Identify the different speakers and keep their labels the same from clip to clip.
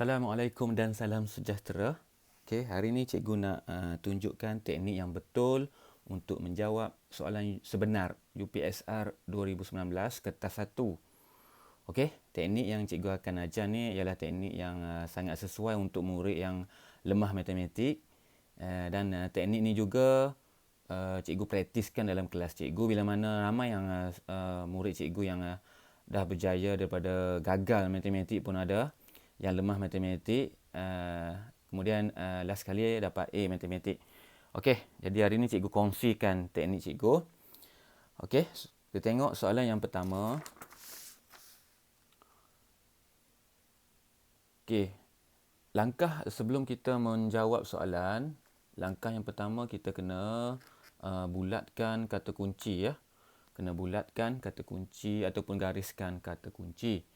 Speaker 1: Assalamualaikum dan salam sejahtera. Okey, hari ini cikgu nak tunjukkan teknik yang betul untuk menjawab soalan sebenar UPSR 2019 kertas 1. Okey, teknik yang cikgu akan ajar ni ialah teknik yang sangat sesuai untuk murid yang lemah matematik. Dan teknik ni juga cikgu praktiskan dalam kelas cikgu bila mana ramai yang murid cikgu yang dah berjaya daripada gagal matematik pun ada, yang lemah matematik, kemudian last kali dapat A matematik. Okey, jadi hari ni cikgu kongsikan teknik cikgu. Okey, kita tengok soalan yang pertama. Okey, langkah sebelum kita menjawab soalan, langkah yang pertama kita kena bulatkan kata kunci ya. Kena bulatkan kata kunci ataupun gariskan kata kunci.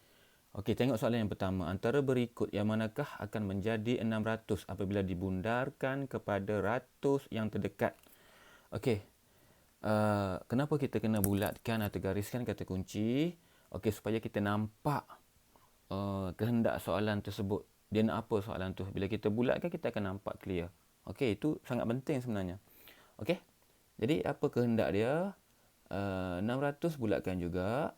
Speaker 1: Okey, tengok soalan yang pertama. Antara berikut yang manakah akan menjadi 600 apabila dibundarkan kepada ratus yang terdekat? Okey, kenapa kita kena bulatkan atau gariskan kata kunci? Okey, supaya kita nampak kehendak soalan tersebut. Dia nak apa soalan tu? Bila kita bulatkan, kita akan nampak clear. Okey, itu sangat penting sebenarnya. Okey, jadi apa kehendak dia? 600 bulatkan juga.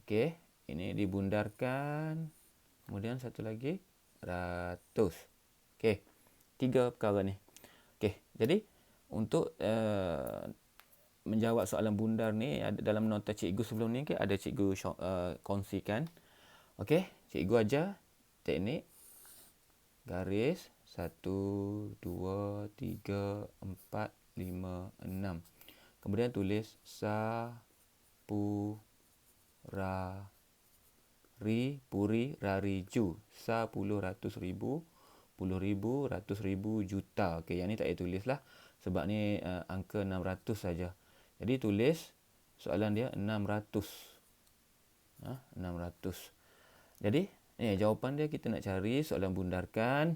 Speaker 1: Okey, ini dibundarkan. Kemudian satu lagi, ratus. Okey, tiga perkara ni. Okey, jadi untuk menjawab soalan bundar ni, dalam nota cikgu sebelum ni ada cikgu kongsikan. Okey, cikgu ajar teknik garis 1, 2, 3, 4, 5, 6. Kemudian tulis puri, rari, ju. Puluh, ratus, ribu, puluh ribu, ratus ribu, juta. Okey, yang ni tak payah tulis lah. Sebab ni angka 600 saja. Jadi tulis soalan dia 600. 600. Jadi, jawapan dia kita nak cari soalan bundarkan.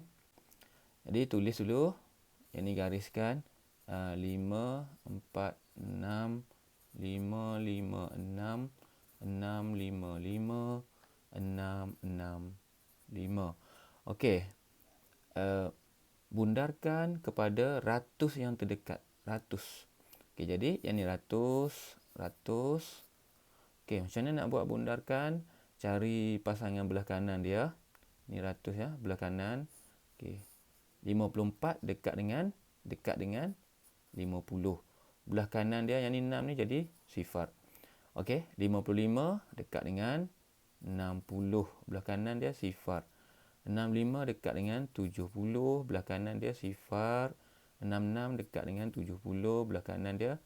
Speaker 1: Jadi tulis dulu. Yang ni gariskan 5, 4, 6, 5, 5, 6, 6, 5, 5, 6, 6, 5. Okey. Bundarkan kepada ratus yang terdekat. Ratus. Okey, jadi yang ni ratus. Ratus. Okey, macam mana nak buat bundarkan? Cari pasangan belah kanan dia. Ni ratus ya, belah kanan. Okey. 54 dekat dengan 50. Belah kanan dia yang ni 6 ni jadi sifar. Okey, 55 dekat dengan 60. Belah kanan dia sifar. 65 dekat dengan 70. Belah kanan dia sifar. 66 dekat dengan 70. Belah kanan dia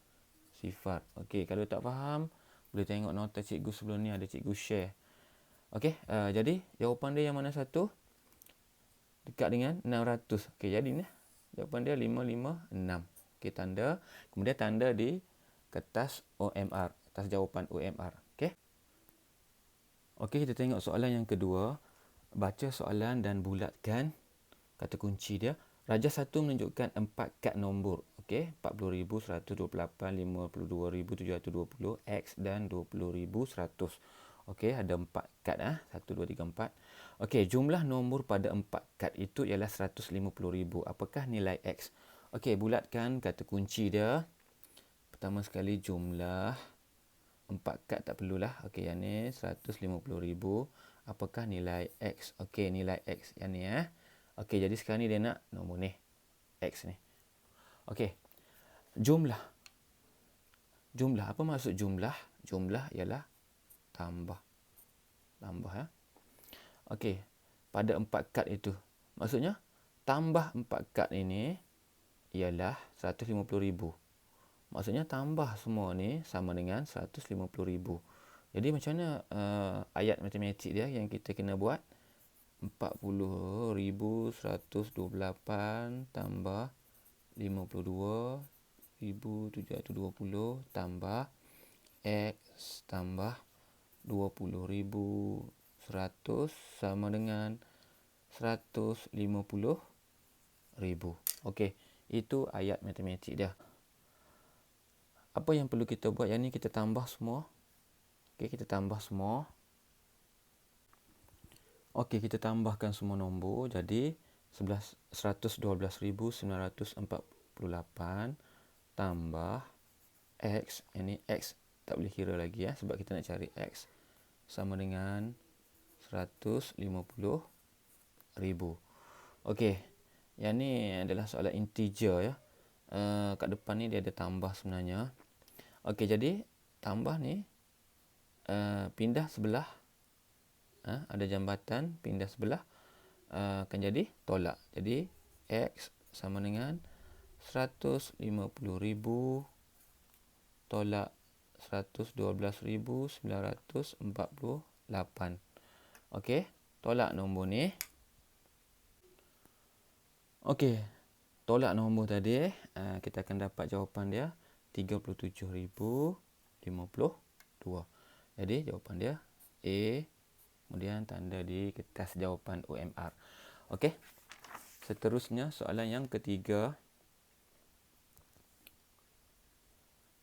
Speaker 1: sifar. Okey, kalau tak faham, boleh tengok nota cikgu sebelum ni, ada cikgu share. Okey, jadi jawapan dia yang mana satu? Dekat dengan 600. Okey, jadi ni jawapan dia 556. Okey, tanda. Kemudian tanda di kertas OMR, atas jawapan OMR. Okey. Okey, kita tengok soalan yang kedua. Baca soalan dan bulatkan kata kunci dia. Raja 1 menunjukkan 4 kad nombor. Okey, 40,128, 52,720, X dan 20,100. Okey, ada 4 kad 1, 2, 3, 4. Okey, jumlah nombor pada 4 kad itu ialah 150,000. Apakah nilai X? Okey, bulatkan kata kunci dia. Pertama sekali jumlah 4 kad tak perlulah. Okey, yang ni 150,000. Apakah nilai X? Okey, nilai X yang ni Okey, jadi sekarang ni dia nak nombor ni. X ni. Okey. Jumlah. Jumlah. Apa maksud jumlah? Jumlah ialah tambah. Tambah Okey. Pada 4 kad itu. Maksudnya, tambah 4 kad ini ialah 150,000. Maksudnya, tambah semua ni sama dengan 150,000. Jadi, macam mana ayat matematik dia yang kita kena buat? 40,128 tambah 52,720 tambah X tambah 20,100 sama dengan 150,000. Okey, itu ayat matematik dia. Apa yang perlu kita buat? Yang ni kita tambah semua. Okey, kita tambah semua. Okey, kita tambahkan semua nombor. Jadi 112,948 tambah X. Ini X tak boleh kira lagi ya, sebab kita nak cari X. Sama dengan 150,000. Okey, yang ni adalah soalan integer ya. Kat depan ni dia ada tambah sebenarnya. Okey, jadi tambah ni pindah sebelah. Ada jambatan, pindah sebelah. Akan jadi tolak. Jadi X sama dengan 150,000 tolak 112,948. Okey, tolak nombor ni. Okey, tolak nombor tadi, kita akan dapat jawapan dia 37,052. Jadi jawapan dia A, kemudian tanda di kertas jawapan OMR. Okey. Seterusnya soalan yang ketiga.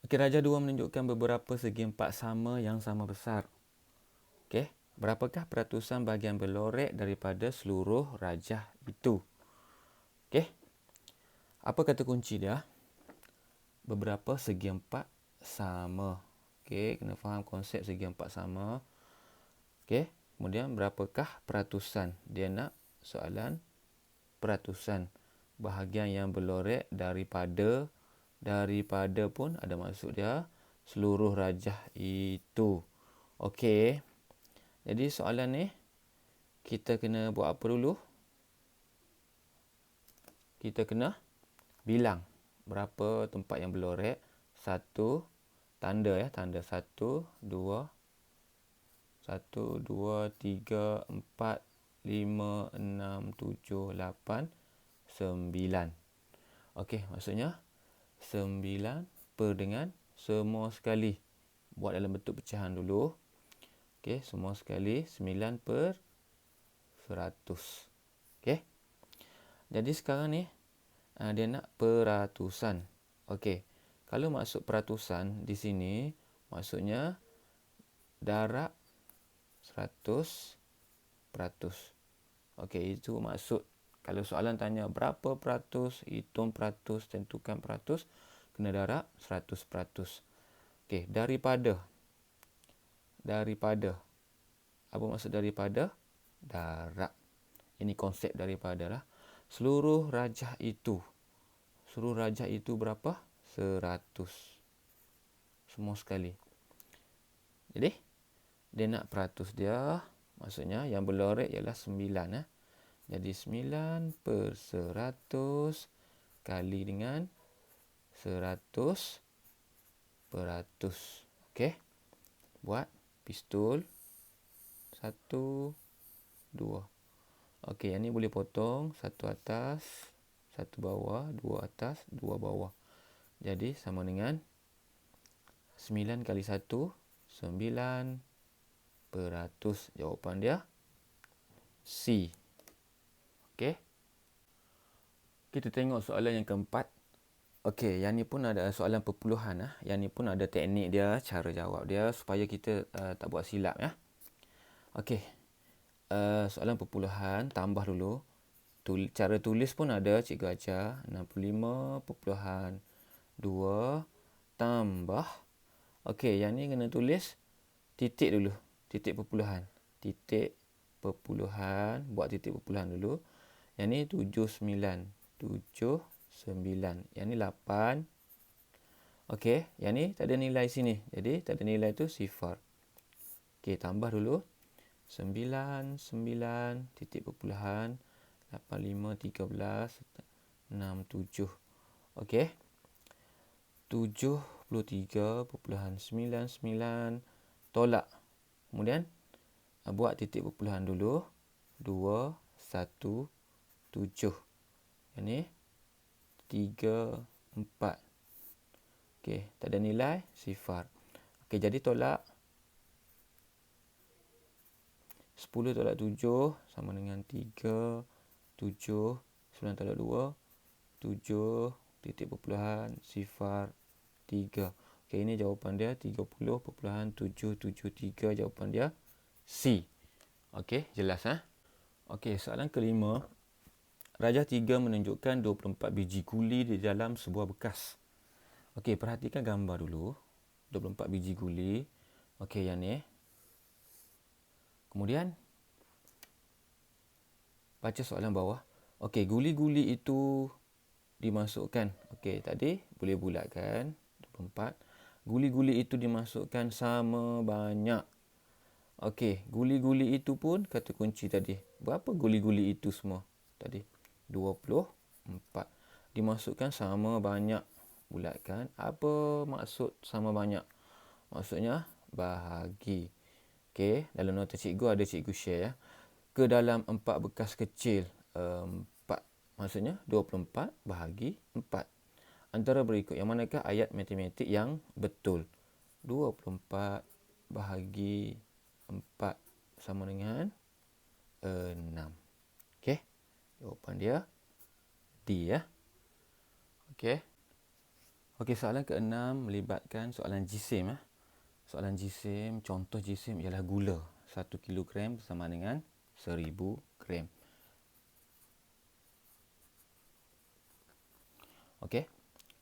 Speaker 1: Okey, Raja 2 menunjukkan beberapa segi empat sama yang sama besar. Okey, berapakah peratusan bahagian berlorek daripada seluruh rajah itu? Okey. Apa kata kunci dia? Beberapa segi empat sama. Okey, kena faham konsep segi empat sama. Okey, kemudian berapakah peratusan? Dia nak soalan peratusan bahagian yang berlorek daripada pun ada maksud dia seluruh rajah itu. Okey. Jadi soalan ni kita kena buat apa dulu? Kita kena bilang berapa tempat yang berlorek. Satu, tanda ya, tanda 1, 2, 1, 2, 3, 4, 5, 6, 7, 8, 9. Okey, maksudnya 9 per dengan semua sekali. Buat dalam bentuk pecahan dulu. Okey, semua sekali 9 per 100. Okey. Jadi sekarang ni dia nak peratusan. Okey. Kalau maksud peratusan di sini maksudnya darab 100%. Okey, itu maksud. Kalau soalan tanya berapa peratus, hitung peratus, tentukan peratus, kena darab 100%. Okey, daripada. Apa maksud daripada? Darab. Ini konsep daripada lah. Seluruh rajah itu. Seluruh rajah itu berapa? 100. Semua sekali. Jadi, dia nak peratus dia. Maksudnya yang berlorek ialah 9. Jadi 9 per 100 kali dengan 100%. Okey. Buat pistol. 1, 2. Okey, yang ni boleh potong. 1 atas, 1 bawah, 2 atas, 2 bawah. Jadi sama dengan 9 kali 1, 9%. Jawapan dia C. Okey. Kita tengok soalan yang keempat. Okey, yang ni pun ada soalan perpuluhan. Yang ni pun ada teknik dia, cara jawab dia supaya kita tak buat silap ya. Okey. Soalan perpuluhan, tambah dulu. Cara tulis pun ada, cikgu ajar. 65.2 tambah. Okey, yang ni kena tulis titik dulu. Titik perpuluhan. Titik perpuluhan. Buat titik perpuluhan dulu. Yang ni 79. 79. Yang ni 8. Okey, yang ni tak ada nilai sini. Jadi tak ada nilai tu sifar. Okey, tambah dulu. 9, 9, titik perpuluhan. 85, 13, 67. Okey. 73.99 tolak. Kemudian buat titik perpuluhan dulu. 2, 1, 7. Yang ni 3, 4. Okey, tak ada nilai sifar. Okey, jadi tolak 10 tolak 7 sama dengan 3, 7, 9 tolak 2, 7, titik perpuluhan, sifar, 3. Okey, ini jawapan dia 30.773. Jawapan dia C. Okey, jelas Okey, soalan kelima. Rajah 3 menunjukkan 24 biji guli di dalam sebuah bekas. Okey, perhatikan gambar dulu. 24 biji guli. Okey, yang ni. Kemudian, baca soalan bawah. Okey, guli-guli itu dimasukkan. Okey, tadi boleh bulatkan. 24. Guli-guli itu dimasukkan sama banyak. Okey, guli-guli itu pun kata kunci tadi. Berapa guli-guli itu semua? Tadi 24. Dimasukkan sama banyak. Bulatkan. Apa maksud sama banyak? Maksudnya bahagi. Okey, dalam nota cikgu ada cikgu share ya. Ke dalam 4 bekas kecil. 4. Maksudnya 24 bahagi 4. Antara berikut yang manakah ayat matematik yang betul? 24 bahagi 4 sama dengan 6. Okey. Jawapan dia D ya. Okey. Okey, soalan ke-6 melibatkan soalan jisim. Soalan jisim, contoh jisim ialah gula. 1 kilogram sama dengan 1000 gram. Okey.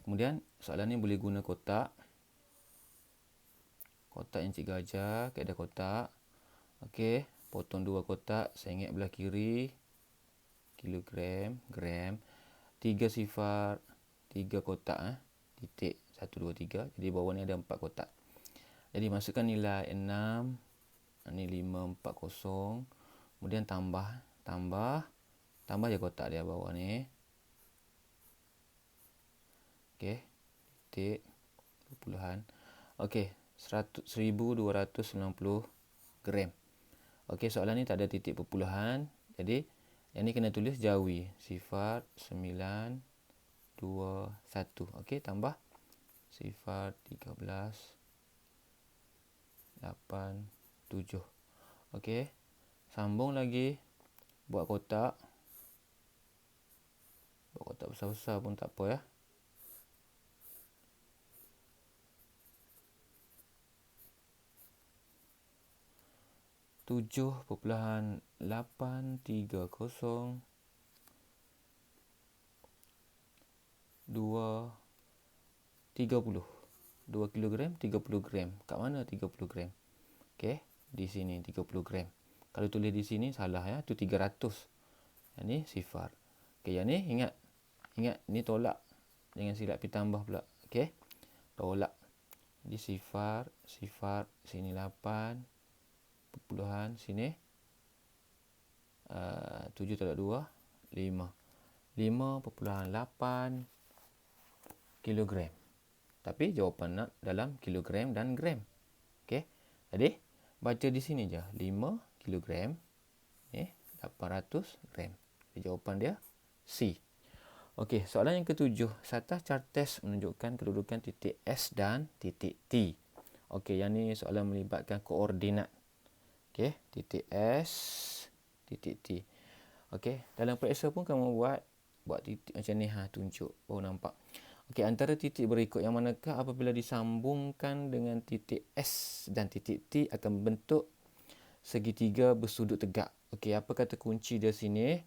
Speaker 1: Kemudian soalan ni boleh guna kotak. Kotak yang cikgu ajar, kaedah kotak. Okey, potong 2 kotak, sengit belah kiri. Kilogram, gram. 3 sifar, 3 kotak. Titik 1, 2, 3. Jadi bawah ni ada 4 kotak. Jadi masukkan nilai 6. Ini 540. Kemudian tambah je kotak dia bawah ni. Okey. Titik. Perpuluhan. Okey. 1290 gram. Okey, soalan ni tak ada titik perpuluhan. Jadi, yang ni kena tulis jawi. Sifar 9, 2, 1. Okey, tambah. Sifar 13, 8, 7. Okey. Sambung lagi. Buat kotak. Buat kotak besar-besar pun tak apa ya. Tujuh 830 2 30 2 kilogram 30 gram. Kat mana 30 gram? Okey, di sini 30 gram. Kalau tulis di sini salah ya, tu 300. Yang ni sifar. Okey, yang ni ingat ni tolak. Jangan silap pi tambah pula. Okey. Tolak. Jadi sifar, sini 8 perpuluhan, sini 7 tolak 2, 5. 5.8 kilogram. Tapi jawapan nak dalam kilogram dan gram. Okey. Jadi baca di sini je. 5 kilogram. 800 gram. Jadi jawapan dia C. Okey, soalan yang ke-7. Satas cartes menunjukkan kedudukan titik S dan titik T. Okey, yang ni soalan melibatkan koordinat. Okey, titik S, titik T. Okey, dalam periksa pun kamu buat titik macam ni tunjuk. Oh, nampak. Okey, antara titik berikut yang manakah apabila disambungkan dengan titik S dan titik T akan membentuk segitiga bersudut tegak. Okey, apa kata kunci dia sini?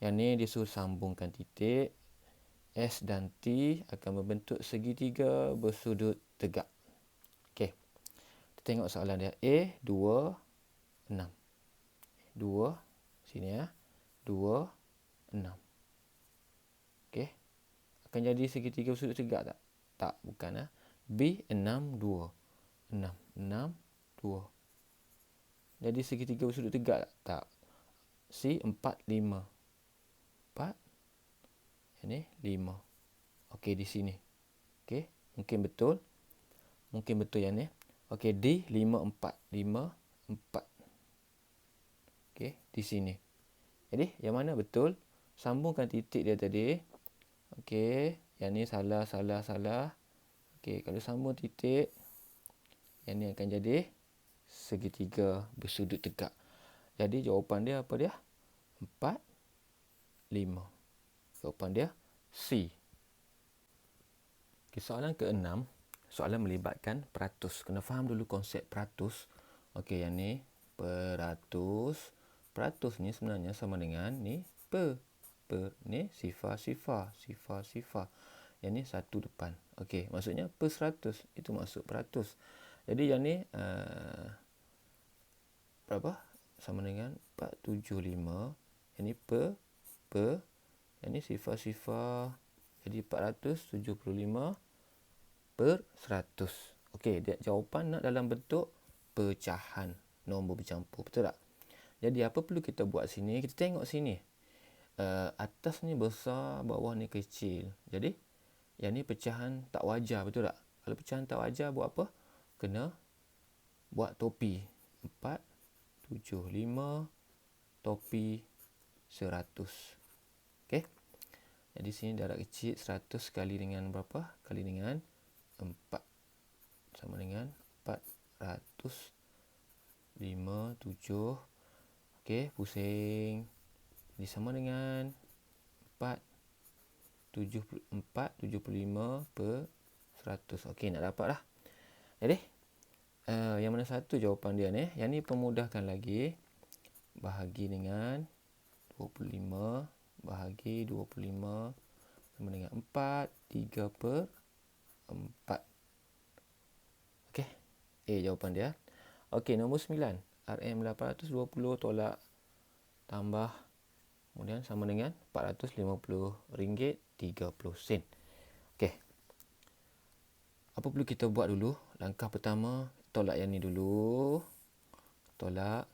Speaker 1: Yang ni disuruh sambungkan titik S dan T akan membentuk segitiga bersudut tegak. Okey. Kita tengok soalan dia. A 2 6. 2 sini ya. 2 6. Okey. Akan jadi segitiga bersudut tegak tak? Tak, bukan B 6 2. 6 6 2. Jadi segitiga bersudut tegak tak? C 4 5. 4. Ini 5. Okey, di sini. Okey, mungkin betul. Mungkin betul yang ni. Okey, D 5 4. 5 4. Okey, di sini. Jadi, yang mana betul? Sambungkan titik dia tadi. Okey, yang ni salah. Okey, kalau sambung titik, yang ni akan jadi segitiga bersudut tegak. Jadi, jawapan dia apa dia? 4 5. Jawapan dia C. Okay, soalan ke-6. Soalan melibatkan peratus. Kena faham dulu konsep peratus. Okey, yang ni peratus. peratus ni sebenarnya sama dengan ni per. Ni sifar. Yang ni satu depan. Okey, maksudnya per 100 itu masuk peratus. Jadi yang ni berapa? Sama dengan 475. Yang ni per. Yang ni sifar. Jadi 475 per 100. Okey, jawapan nak dalam bentuk pecahan nombor bercampur. Betul tak? Jadi apa perlu kita buat sini? Kita tengok sini. Atas ni besar, bawah ni kecil. Jadi yang ni pecahan tak wajar. Betul tak? Kalau pecahan tak wajar buat apa? Kena buat topi. 475 topi 100. Okey. Jadi sini darab kecil 100 kali dengan berapa? Kali dengan 4. Sama dengan 457. Okey, pusing. Jadi sama dengan 475 per 100. Okey, nak dapat dah. Jadi, yang mana satu jawapan dia ni? Yang ni pemudahkan lagi. Bahagi dengan 25. Bahagi 25 sama dengan 4. 3 per 4. Okey. Jawapan dia. Okey, nombor 9. RM820 tolak tambah kemudian sama dengan RM450.30. Okey. Apa perlu kita buat dulu? Langkah pertama, tolak yang ni dulu. Tolak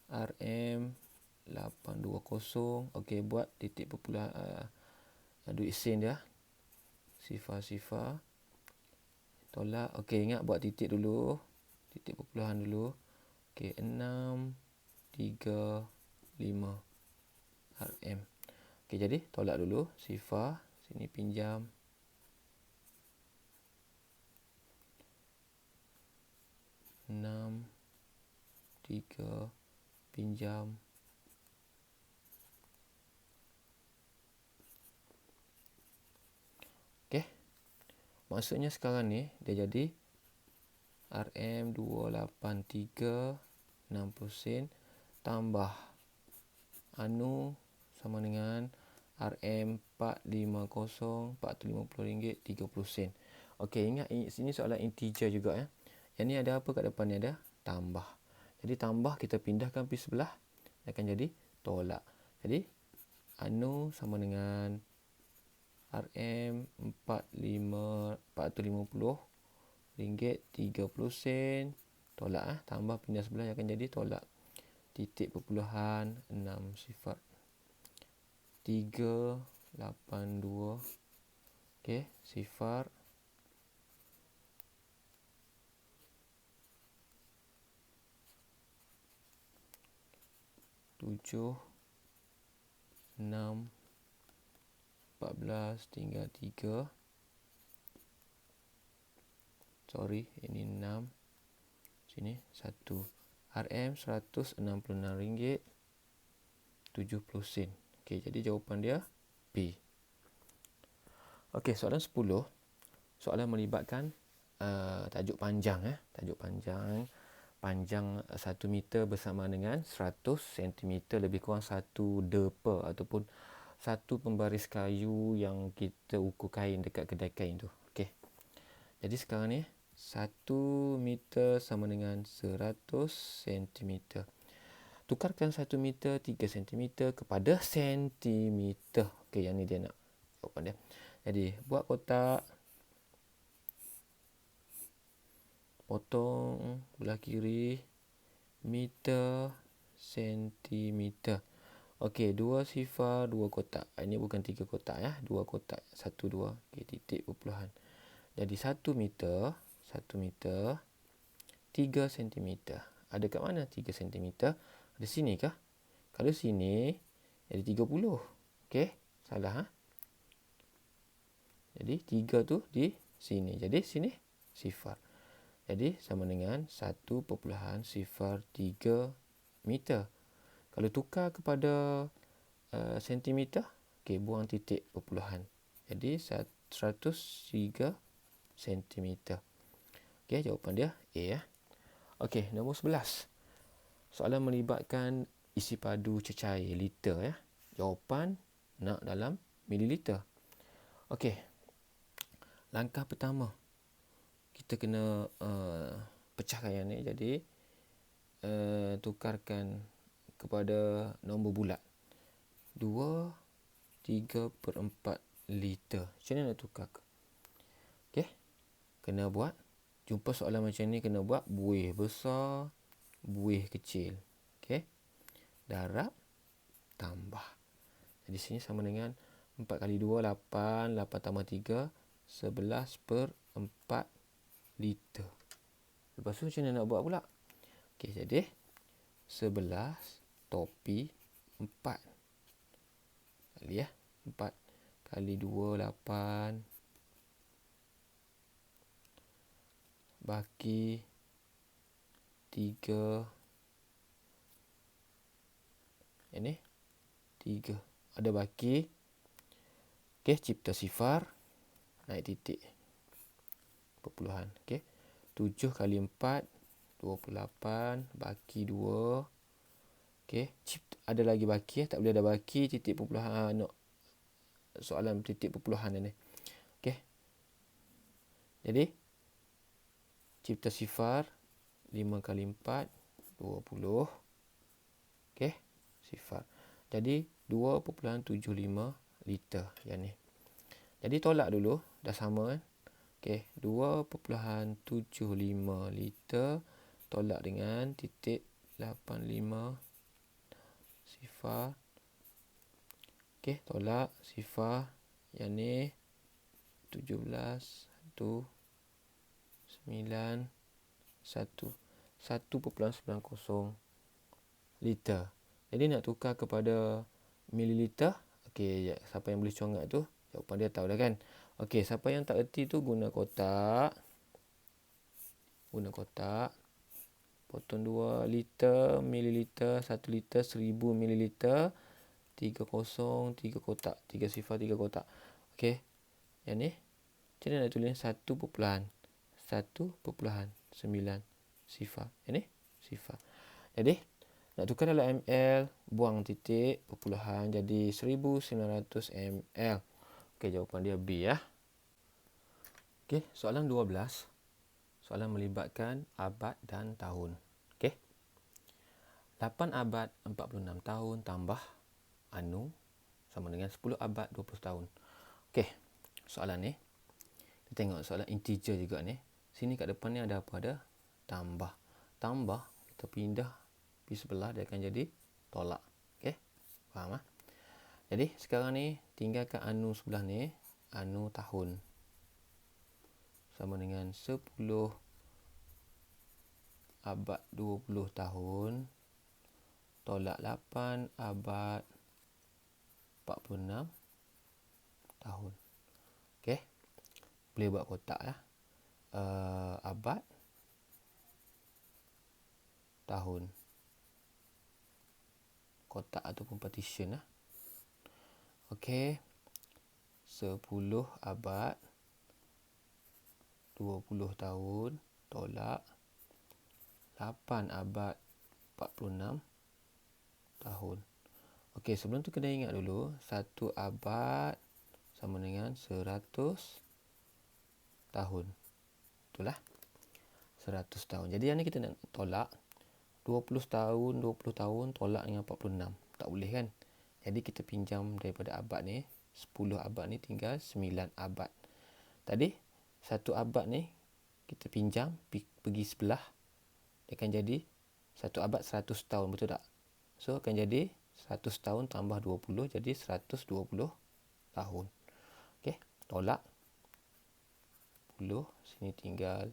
Speaker 1: RM820. Okey, buat titik perpuluhan duit sen dia. Sifar. Tolak. Okey, ingat buat titik dulu. Titik perpuluhan dulu. Okey, 635 RM. Okey, jadi tolak dulu. Sifar. Sini pinjam. 6, 3, pinjam. Okey. Maksudnya sekarang ni dia jadi RM283 60 sen tambah anu sama dengan RM450 RM450.30. Okey, ingat sini soalan integer juga ya. Yang ni ada apa kat depan ni? Ada tambah. Jadi tambah kita pindahkan pergi sebelah akan jadi tolak. Jadi anu sama dengan RM450.30 tolak pindah sebelah akan jadi tolak titik perpuluhan 60 382. Okey, sifar 7 6 14 tinggal 3. Sorry, ini 6. Sini 1. RM166.70. Okey, jadi jawapan dia B. Okey, soalan 10. Soalan melibatkan tajuk panjang. Tajuk panjang. Panjang 1 meter bersama dengan 100 cm lebih kurang 1 depa ataupun satu pembaris kayu yang kita ukur kain dekat kedai kain tu. Okey. Jadi sekarang ni 1 meter sama dengan 100 cm. Tukarkan 1 meter 3 cm kepada sentimeter. Okey, yang ni dia nak jawapan dia. Jadi buat kotak. Potong belah kiri meter sentimeter. Okey, 2 sifar 2 kotak. Ini bukan 3 kotak ya, 2 kotak. 1 2. Okey, titik perpuluhan. Jadi 1 meter 3 cm. Ada kat mana 3 cm? Ada sini kah? Kalau sini jadi 30. Okey, salah Jadi 3 tu di sini. Jadi sini sifar. Jadi sama dengan 1.03 meter. Kalau tukar kepada sentimeter, okey, buang titik perpuluhan. Jadi 103 cm. Okey, jawapan dia A ya. Okey, nombor 11. soalan melibatkan isi padu cecair liter ya. Jawapan nak dalam mililiter. Okey. Langkah pertama, kita kena pecahkan yang ni. Jadi tukarkan kepada nombor bulat. 2/3/4 liter. Macam mana nak tukar? Okey. Kena buat. Jumpa soalan macam ni kena buat buih besar, buih kecil. Okey. Darab tambah. Jadi sini sama dengan 4 kali 2, 8. 8 tambah 3, 11/4 liter. Lepas tu macam mana nak buat pula? Okey, jadi 11 topi 4. Kali ya. 4 kali 2, 8. Baki 3. Ini 3. Ada baki. Okey, cipta sifar. Naik titik. Perpuluhan. Okey. 7 kali 4, 28. Baki 2. Okey. Ada lagi baki. Tak boleh ada baki. Titik perpuluhan. Soalan titik perpuluhan ini. Okey. Jadi, cipta sifar 5 kali 4, 20. Okey. Sifar. Jadi, 2.75 liter yang ni. Jadi, tolak dulu. Dah sama kan? Okey. 2.75 liter tolak dengan titik 85 sifar. Okey. Tolak sifar. Yang ni 17, 1, 9, 1. 1.90 liter. Jadi nak tukar kepada mililiter. Okey, siapa yang boleh congak tu, jawapan dia tahu dah kan. Okey, siapa yang tak erti tu guna kotak. Guna kotak. Potong 2 liter, mililiter, 1 liter, 1000 mililiter. 3 kosong, 3 kotak. 3 sifar, 3 kotak. Okey. Yang ni, macam mana nak tulis? 1.9 sifar. Yang ni, sifar. Jadi, nak tukar dalam ml, buang titik, perpuluhan, jadi 1900 ml. Okey, jawapan dia B ya. Okey, soalan 12. Soalan melibatkan abad dan tahun. Okey. 8 abad 46 tahun tambah anu sama dengan 10 abad 20 tahun. Okey, soalan ni. Kita tengok soalan integer juga ni. Sini kat depan ni ada apa? Ada tambah. Tambah, kita pindah pergi sebelah, dia akan jadi tolak. Okey, faham ah? Jadi sekarang ni tinggalkan anu sebelah ni, anu tahun. Sama dengan 10 abad 20 tahun tolak 8 abad 46 tahun. Okey. Boleh buat kotak lah. Abad tahun. Kotak ataupun partition lah. Okey. 10 abad 20 tahun tolak 8 abad 46 tahun. Okey, sebelum tu kena ingat dulu 1 abad sama dengan 100 tahun. Itulah 100 tahun. Jadi yang ni kita nak tolak 20 tahun, 20 tahun tolak dengan 46. Tak boleh kan? Jadi kita pinjam daripada abad ni, 10 abad ni tinggal 9 abad. Tadi 1 abad ni kita pinjam pergi sebelah, dia akan jadi 1 abad 100 tahun, betul tak? So akan jadi 100 tahun tambah 20 jadi 120 tahun. Okey, tolak 10, sini tinggal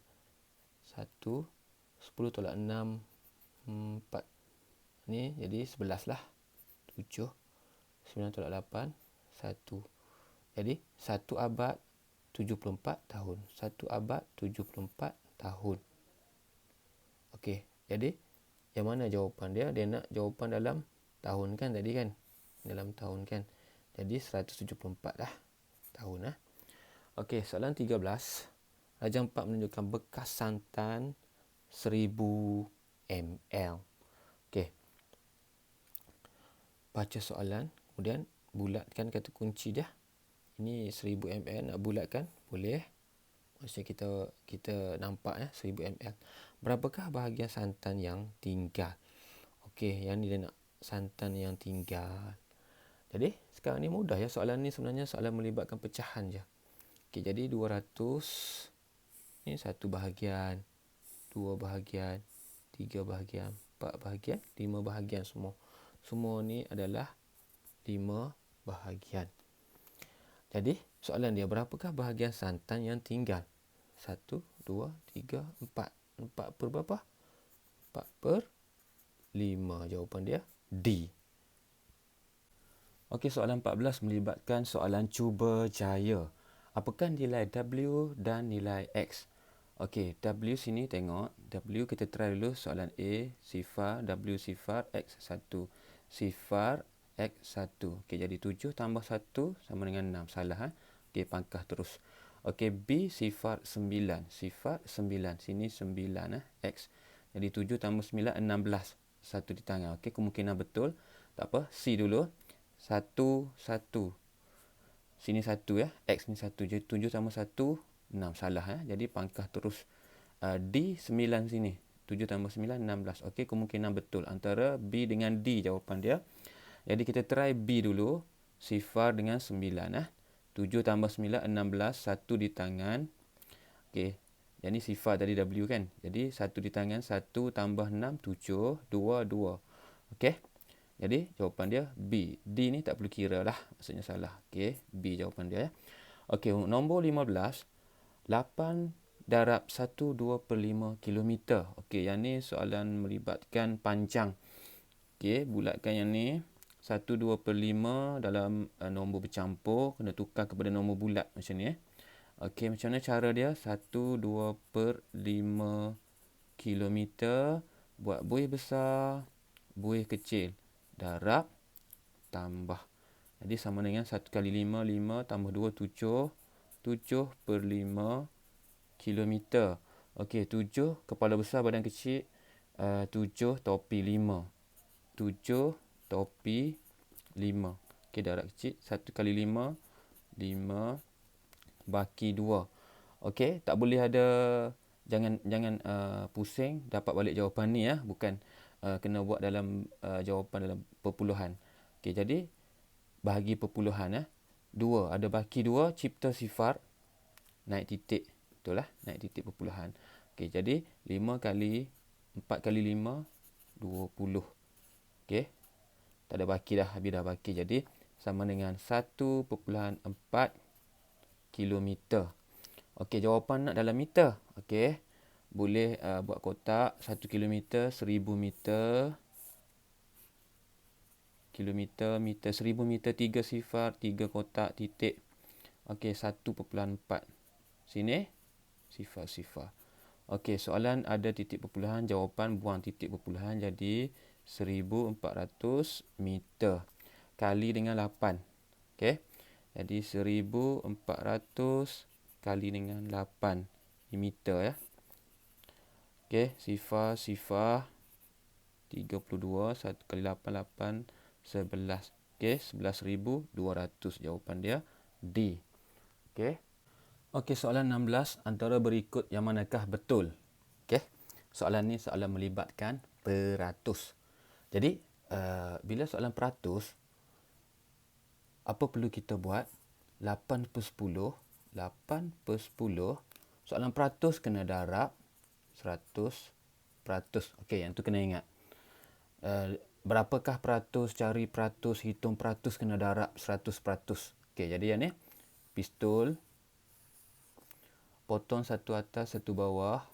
Speaker 1: 1, 10 tolak 6, 4. Ni jadi 11 lah. 7, 9 tolak 8, 1. Jadi 1 abad 74 tahun. 1 abad 74 tahun. Okey, jadi yang mana jawapan dia? Dia nak jawapan dalam tahun kan tadi kan? Dalam tahun kan? Jadi 174 lah tahun lah. Okey, soalan 13. Rajah 4 menunjukkan bekas santan 1000 ml. Okey. Baca soalan, kemudian bulatkan kata kunci dia. Ini 1000 ml, nak bulatkan boleh. Maksudnya kita nampak 1000 ml. Berapakah bahagian santan yang tinggal? Okey, yang ni dia nak santan yang tinggal. Jadi sekarang ni mudah ya, soalan ni sebenarnya soalan melibatkan pecahan je. Okey, jadi 200 ni 1 bahagian, 2 bahagian, 3 bahagian, 4 bahagian, 5 bahagian semua. Semua ni adalah 5 bahagian. Jadi soalan dia, berapakah bahagian santan yang tinggal? 1, 2, 3, 4. 4 per berapa? 4 per 5. Jawapan dia D. Okey, soalan 14 melibatkan soalan cuba jaya. Apakah nilai W dan nilai X? Okey, W sini tengok. W kita try dulu soalan A, sifar, W sifar, X 1. Sifar, X 1. Okey, jadi 7 tambah 1 sama dengan 6. Salah. Okey, pangkah terus. Okey, B sifar 9. Sifar 9. Sini 9 X. Jadi 7 tambah 9, 16. 1 di tangan. Okey, kemungkinan betul. Tak apa. C dulu. 1, 1. Sini 1 ya. X ni 1. Jadi 7 tambah 1, 6. Salah Jadi pangkah terus. D 9 sini. 7 tambah 9, 16. Okey, kemungkinan betul. Antara B dengan D jawapan dia. Jadi kita try B dulu. Sifar dengan 9 7 tambah 9, 16. 1 di tangan. Okey. Jadi sifar tadi W kan. Jadi 1 di tangan. 1 tambah 6, 7. 2, 2. Okey. Jadi jawapan dia B. D ni tak perlu kira lah. Maksudnya salah. Okey. B jawapan dia ya. Okey. Nombor 15. 8 darab 1/2/5 kilometer. Okey. Yang ni soalan melibatkan panjang. Okey. Bulatkan yang ni. 1/2/5 dalam nombor bercampur. Kena tukar kepada nombor bulat macam ni. Okey. Macam mana cara dia? 1/2/5 kilometer. Buat buih besar. Buih kecil. Darab, tambah. Jadi sama dengan 1 kali 5, 5 tambah 2, 7. 7 per 5 kilometer. Okey, 7 kepala besar badan kecil. 7 topi 5. 7 topi 5. Okey, darab kecil. 1 kali 5, 5 baki 2. Okey, tak boleh ada, jangan pusing dapat balik jawapan ni ya. Bukan kena buat dalam jawapan dalam perpuluhan. Okey, jadi bahagi perpuluhan 2. Ada baki 2, cipta sifar, naik titik. Betul lah, naik titik perpuluhan. Okey, jadi 5 kali 4 kali 5, 20. Okey. Tak ada baki dah, habis dah baki. Jadi sama dengan 1.4 kilometer. Okey, jawapan nak dalam meter. Okey. Boleh buat kotak 1 kilometer, 1000 meter. Kilometer, meter, 1000 meter, 3 sifar, 3 kotak, titik. Okey, 1.4. Sini, sifar. Okey, soalan ada titik perpuluhan, jawapan buang titik perpuluhan. Jadi, 1400 meter. Kali dengan 8. Okey. Jadi, 1400 kali dengan 8 meter ya. Okey, sifar 32, 1 kali 8, 8, 11. Okey, 11,200. Jawapan dia D. Okey. Okey, soalan 16. Antara berikut yang manakah betul? Okey. Soalan ni soalan melibatkan peratus. Jadi, bila soalan peratus, apa perlu kita buat? 8 per 10. 8 per 10. Soalan peratus kena darab 100 peratus. Okey, yang tu kena ingat. Berapakah peratus, cari peratus, hitung peratus, kena darab 100 peratus. Okey, jadi yang ni pistol. Potong satu atas, satu bawah.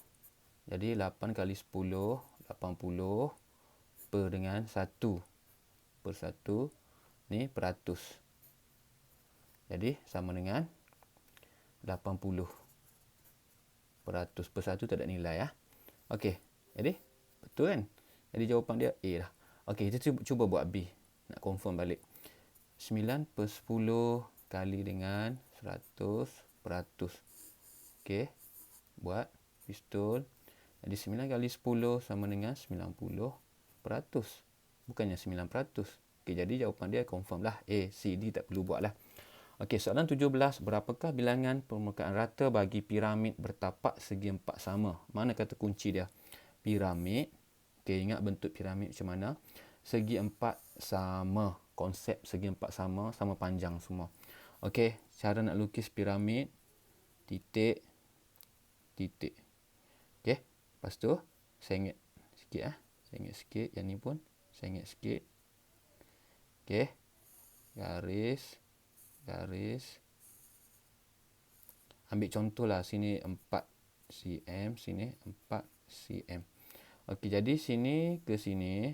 Speaker 1: Jadi 8 kali 10, 80 per dengan 1 per 1. Ni peratus. Jadi sama dengan 80 peratus per 1 tak ada nilai ya. Okey, jadi betul kan? Jadi jawapan dia A lah. Okey, kita cuba buat B. Nak confirm balik. 9 per 10 kali dengan 100 peratus. Okey, buat pistol. Jadi 9 kali 10 sama dengan 90 Bukannya 9%. Okey, jadi jawapan dia confirm lah A, C, D tak perlu buat lah. Okey, soalan 17. Berapakah bilangan permukaan rata bagi piramid bertapak segi empat sama? Mana kata kunci dia? Piramid. Okey, ingat bentuk piramid macam mana? Segi empat sama. Konsep segi empat sama, sama panjang semua. Okey, cara nak lukis piramid. Titik. Titik. Okey, lepas tu sengit sikit. Sengit sikit. Yang ni pun sengit sikit. Okey, garis. Garis. Ambil contoh lah, sini 4 cm, sini 4 cm. Okey, jadi sini ke sini,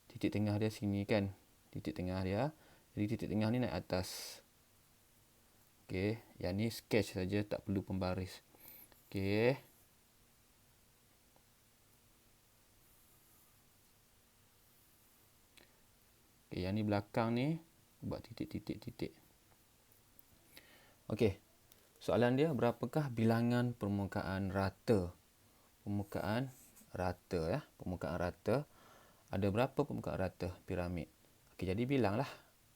Speaker 1: titik tengah dia sini kan. Titik tengah dia. Jadi titik tengah ni naik atas. Okey, yang ni sketch saja, tak perlu pembaris. Okey. Okey, yang ni belakang ni buat titik-titik-titik. Okey. Soalan dia, berapakah bilangan permukaan rata? Permukaan rata ya. Permukaan rata. Ada berapa permukaan rata piramid? Okey, jadi bilang lah.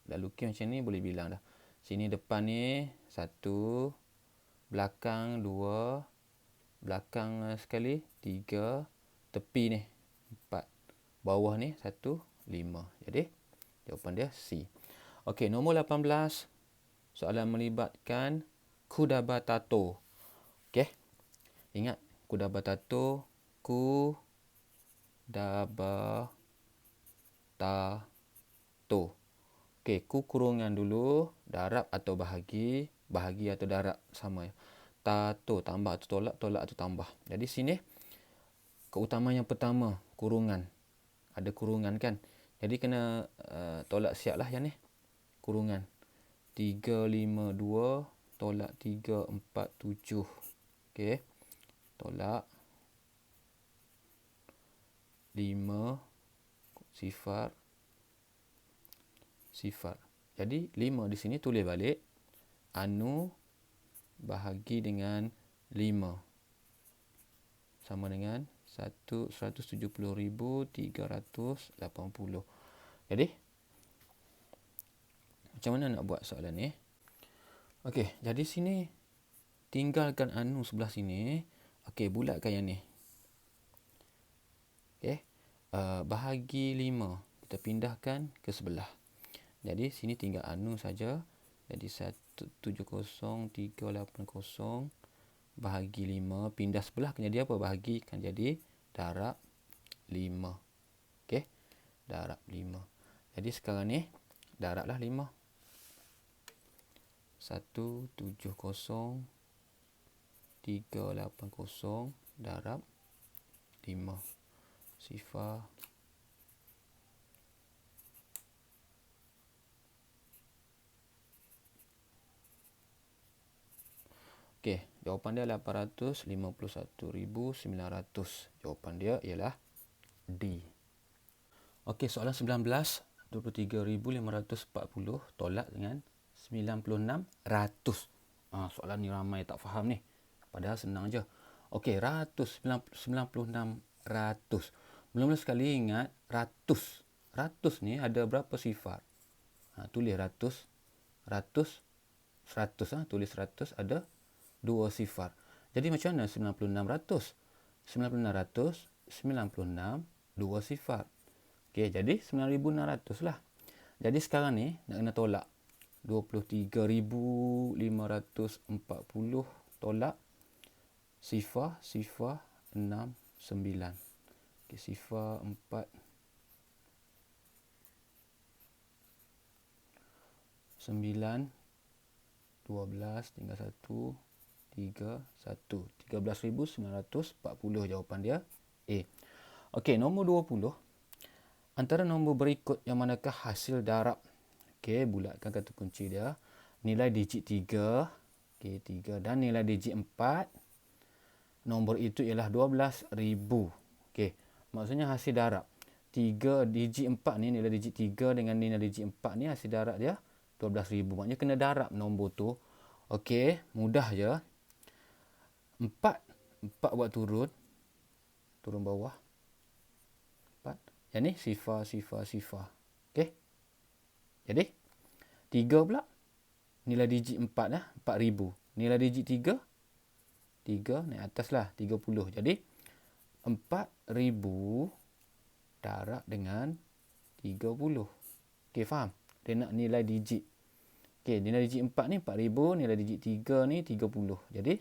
Speaker 1: Dah lukis macam ni boleh bilang dah. Sini depan ni 1, belakang 2, belakang sekali 3, tepi ni 4, bawah ni 1, 5. Jadi jawapan dia C. Okey, nombor 18. Soalan melibatkan Kudabatato. Okey. Ingat Kudabatato. Kudabatato. Okey, ku kurungan dulu. Darab atau bahagi. Bahagi atau darab sama. Tato, tambah atau tolak. Tolak atau tambah. Jadi sini keutamaan yang pertama, kurungan. Ada kurungan kan. Jadi kena tolak siap lah yang ni. Kurungan. 3, 5, 2. Tolak 3, 4, 7. Okey. Tolak 5. Sifar. Sifar. Jadi 5 di sini tulis balik. Anu bahagi dengan 5. Sama dengan 170,380. Jadi macam mana nak buat soalan ni? Okey, jadi sini tinggalkan anu sebelah sini. Okey, bulatkan yang ni. Okey. Bahagi 5. Kita pindahkan ke sebelah. Jadi sini tinggal anu saja. Jadi 170,380 bahagi 5. Pindah sebelah kan jadi apa? Bahagi kan jadi darab 5. Okey. Darab 5. Jadi sekarang ni darablah 5. 170,380 darab 5. Sifar. Okey, jawapan dia 851,900. Jawapan dia ialah D. Okey, soalan 19. 23,540 tolak dengan 96,100. Soalan ni ramai tak faham ni. Padahal senang je. Okey, 96,100. Mula-mula sekali ingat ratus. Ratus ni ada berapa sifar? Tulis ratus. Ratus. 100. Tulis 100 ada 2 sifar. Jadi macam mana 96,100? 96,100, 96, 2 sifar. Okey, jadi 9,600 lah. Jadi sekarang ni nak kena tolak. 23,540 tolak sifar 69. Okey, sifar 4 9 12 tinggal 1 3 1 13,940 jawapan dia A. Okey, nombor 20. Antara nombor berikut yang manakah hasil darab? Okey, bulatkan kata kunci dia. Nilai digit 3. Okey, 3 dan nilai digit 4. Nombor itu ialah 12,000. Okey, maksudnya hasil darab. 3 digit 4 ni, nilai digit 3 dengan nilai digit 4 ni hasil darab dia 12,000. Maknanya kena darab nombor tu. Okey, mudah je. 4 buat turun. Turun bawah. 4. Yang ni sifar. Okey. Jadi 3 pula nilai digit 4 lah, 4000. Nilai digit 3 naik atas lah, 30. Jadi 4000 darab dengan 30. Okey, faham? Dia nak nilai digit. Okey, nilai digit 4 ni 4000, nilai digit 3 ni 30. Jadi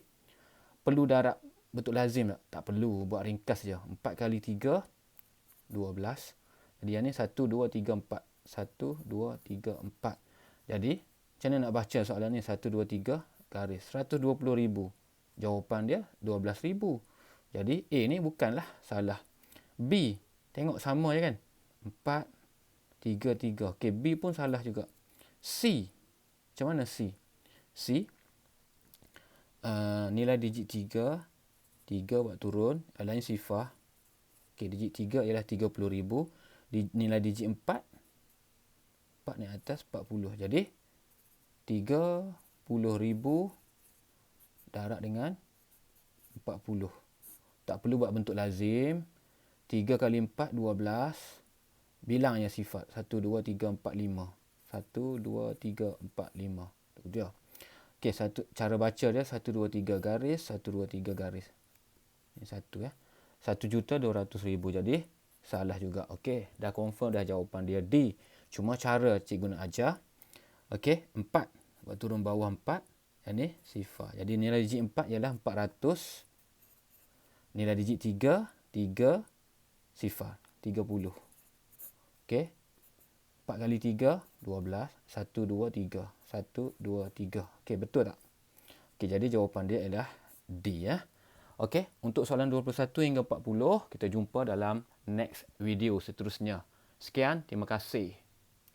Speaker 1: perlu darab betul lazim tak? Tak perlu, buat ringkas je. 4 kali 3 12. Jadi yang ni 1 2 3 4. 1 2 3 4. Jadi macam mana nak baca soalan ni? 1 2 3 garis 120,000. Jawapan dia 12,000. Jadi A ni bukanlah salah. B tengok sama je kan? 4 3 3. Okey, B pun salah juga. C macam mana C? C nilai digit 3 buat turun, lain sifar. Okey, digit 3 ialah 30,000. Nilai digit 4 ni atas 40. Jadi 30,000 darab dengan 40. Tak perlu buat bentuk lazim. 3 kali 4 12. Bilang yang sifat 1 2 3 4 5. 1 2 3 4 5. Tu dia. Okey, cara baca dia 1 2 3 garis 1 2 3 garis. Ini satu ya. 1,200,000. Jadi salah juga. Okey, dah confirm dah jawapan dia D. Cuma cara cikgu nak ajar. Okey, 4 buat turun bawah 4. Yang ni sifar. Jadi nilai digit 4 ialah 400. Nilai digit 3 sifar 30. Okey. 4 kali 3 12. 1 2 3. 1 2 3. Okey, betul tak? Okey, jadi jawapan dia ialah D ya. Okey, untuk soalan 21 hingga 40 kita jumpa dalam next video seterusnya. Sekian, terima kasih.